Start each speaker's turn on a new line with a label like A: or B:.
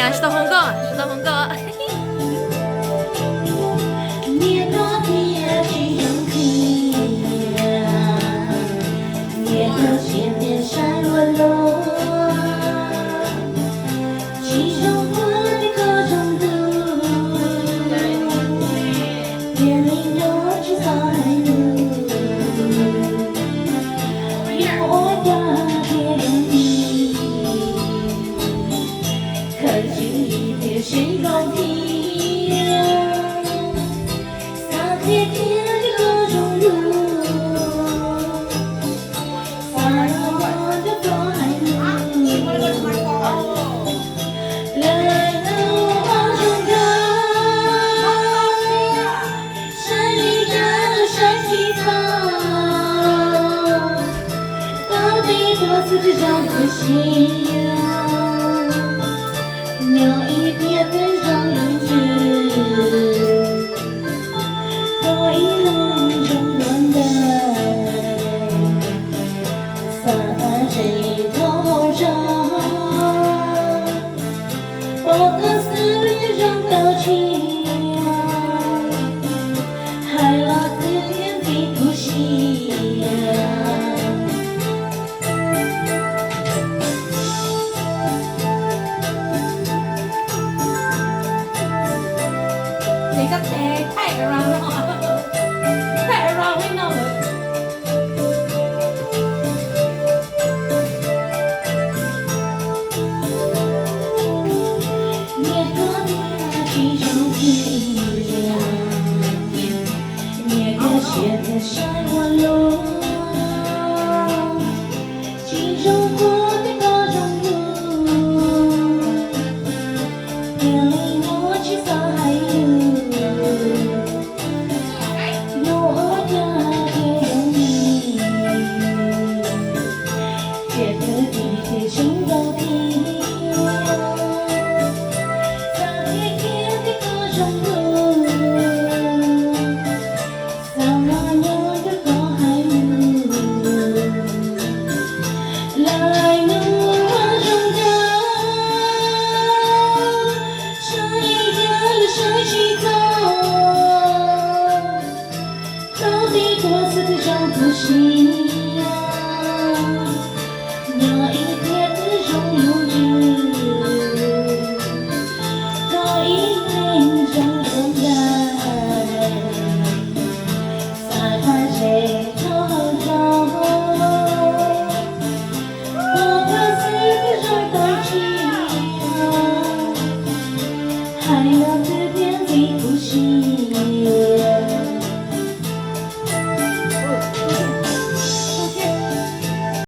A: 呀，石头红哥，石头红哥。
B: 这样的信仰，鸟一片飞上人群，多一轮中断的洒在谁头上，我的思念让表情，海浪思念的呼吸。
A: 你个太 around 了，太 around 会闹人。
B: 年过的几种体谅，年过雪的山弯路，几种过的各种路，年龄过去撒海路。心到底。